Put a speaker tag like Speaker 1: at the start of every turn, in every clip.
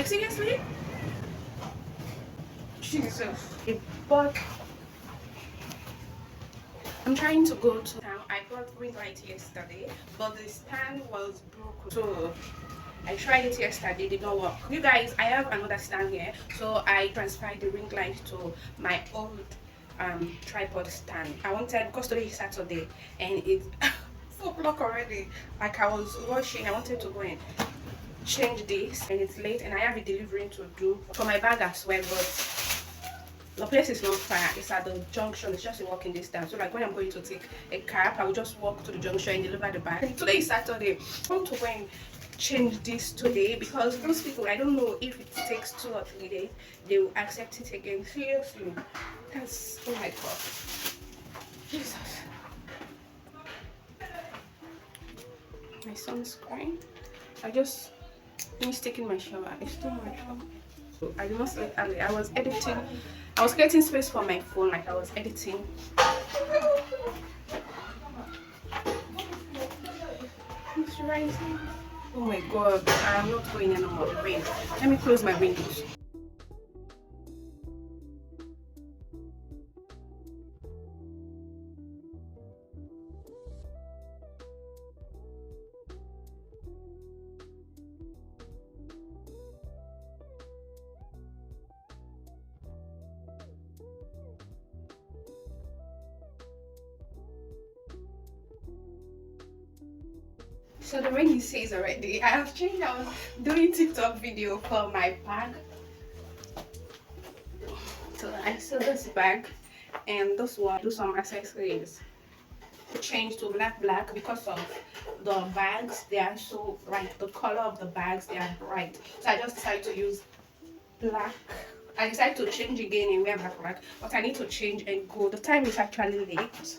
Speaker 1: Like seriously? Jesus. But I'm trying to go to town. I bought ring light yesterday, but the stand was broken. So I tried it yesterday, did not work. You guys, I have another stand here, so I transferred the ring light to my old tripod stand. I wanted, because today is Saturday and it's 4 o'clock already. Like I was rushing, I wanted to go and change this, and it's late, and I have a delivery to do for my bag as well. But the place is not far, it's at the junction, it's just a walking distance. So like when I'm going to take a cab, I will just walk to the junction and deliver the bag. Today is Saturday. I want to go and change this today because those people, I don't know if it takes 2 or 3 days they will accept it again. Seriously, that's, oh my god, Jesus. My son's crying. I just finished taking my shower. It's too much. I did not sleep early. I was editing. I was creating space for my phone, like I was editing. It's rising. Oh my god, I'm not going anymore. The rain. Let me close my windows. So the rain says already. I have changed. I was doing TikTok video for my bag. So I saw this bag and this one do some accessories. Change to black because of the bags. They are so bright. The color of the bags, they are bright. So I just decided to use black. I decided to change again and wear black, but I need to change and go. The time is actually late.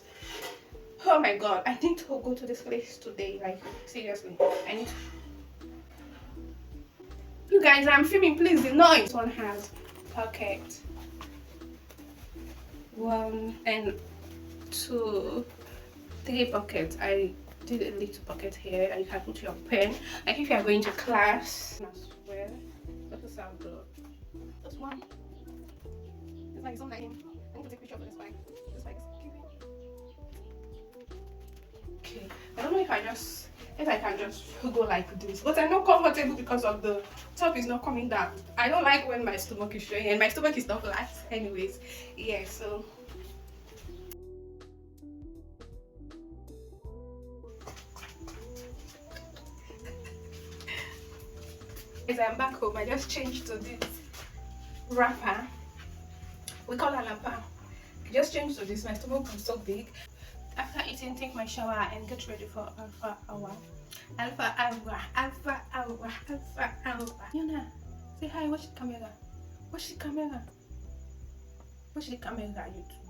Speaker 1: Oh my god, I need to go to this place today. Like seriously, I need to. You guys, I'm filming, please. The noise. One has pocket 1 and 2, 3 pockets. I did a little pocket here, and you can put your pen. Like if you are going to class as well. This is how good. This one. It's like so nice. I need to take a picture of this bag. This bag is cute. Okay. I don't know if I can just go like this, but I'm not comfortable because of the top is not coming down. I don't like when my stomach is showing, and my stomach is not flat anyways. Yeah, so as I'm back home, I just changed to this wrapper. We call it wrapper. I just changed to this. My stomach is so big. After eating, take my shower and get ready for alpha hour. Alpha hour, alpha hour, alpha hour. Yuna, say hi. Watch the camera. Watch the camera. Watch the camera, YouTube.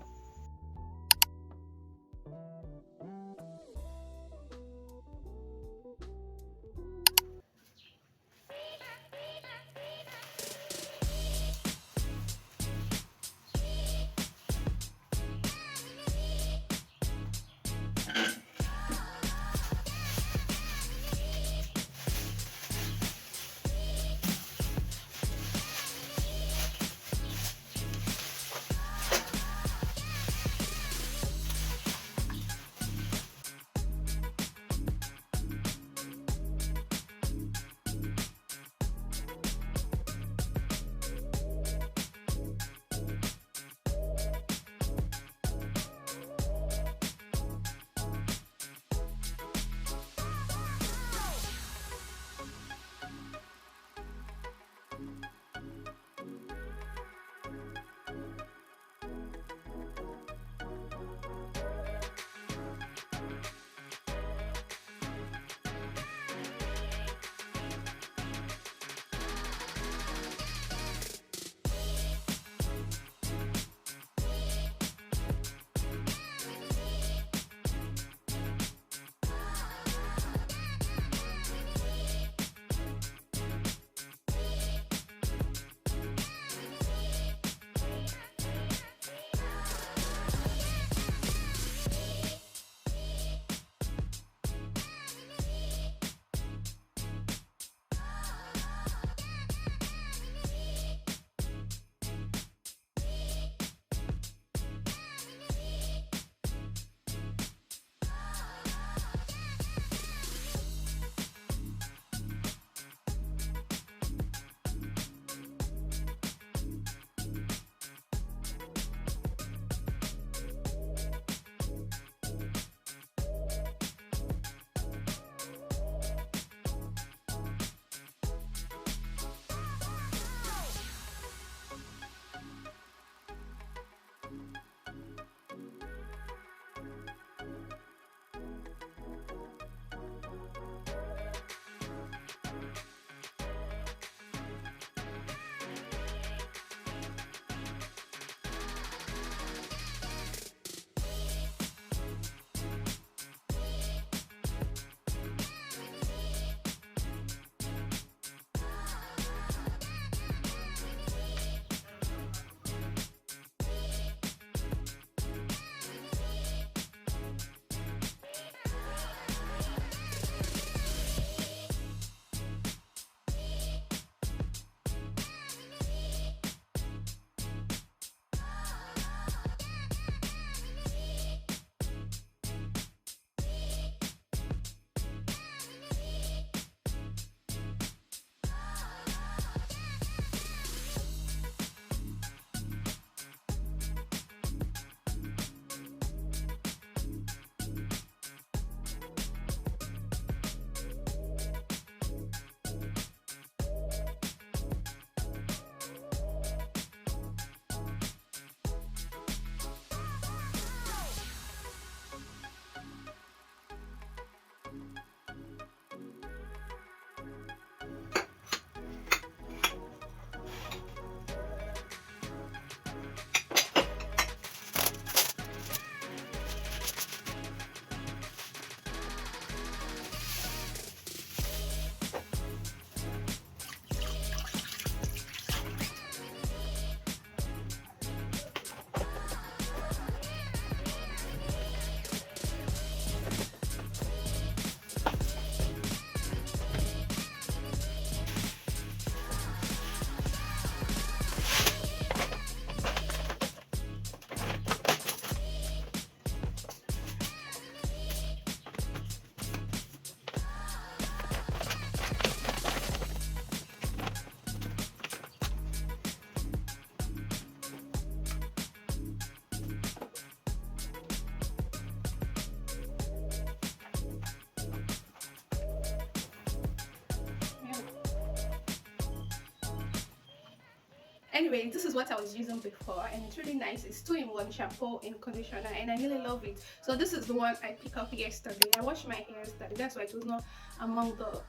Speaker 1: Anyway, this is what I was using before, and it's really nice. It's 2-in-1 shampoo and conditioner, and I really love it. So this is the one I picked up yesterday. I washed my hair yesterday, that's why it was not among the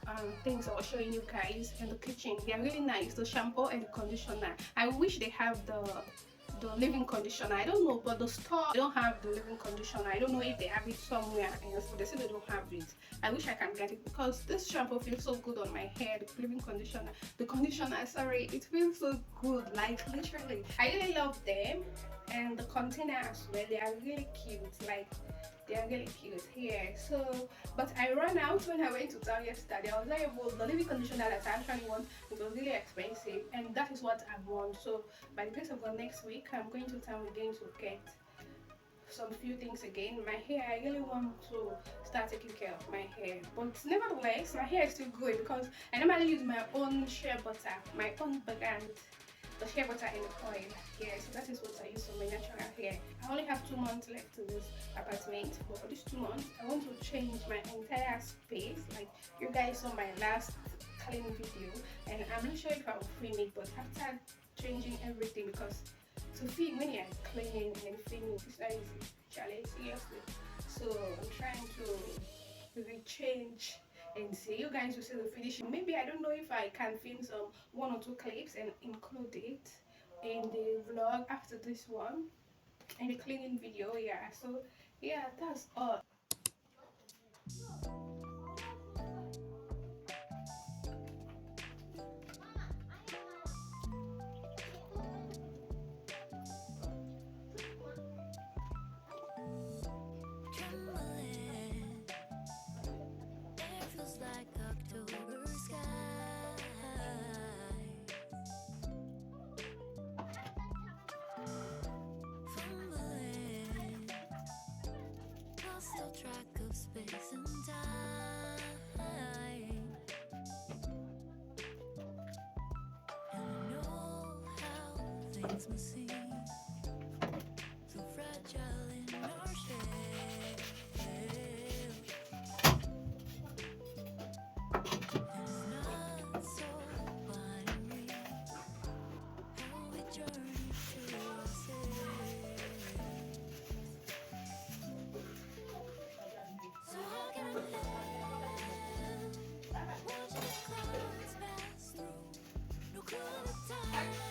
Speaker 1: things I was showing you guys in the kitchen. They are really nice, the shampoo and the conditioner. I wish they have the leave-in conditioner. I don't know, but the store don't have the leave-in conditioner. I don't know if they have it somewhere else, but they say they don't have it. I wish I can get it because this shampoo feels so good on my hair. The leave-in conditioner, sorry, it feels so good, like literally. I really love them, and the container as well. They are really cute, like they are really cute here. So, but I ran out when I went to town yesterday. I was not able. The leave-in conditioner that I actually want, it was really expensive, and that is what I want. So by the grace of God, next week I'm going to town again to get some few things again. My hair, I really want to start taking care of my hair, but nevertheless my hair is still good because I normally use my own shea butter, my own brand, the shea butter and the oil. Yeah, so that is what I use for my natural hair. I only have 2 months left to this apartment, but for these 2 months I want to change my entire space. Like you guys saw my last cleaning video, and I'm not sure if I will film it, but after changing everything, because to film when you're cleaning and filming it's not easy, Charlie, seriously. So I'm trying to rechange and see. You guys will see the finishing. Maybe I don't know if I can film some 1 or 2 clips and include it in the vlog after this one and the cleaning video. Yeah, so yeah, that's all.
Speaker 2: Trembling, it feels like October sky. Fumbling, lost all track of space and time. And I know how things must seem so fragile in our shell. Not so binary how we journey through ourselves. So how can I live watching the clouds pass through? No clue the time.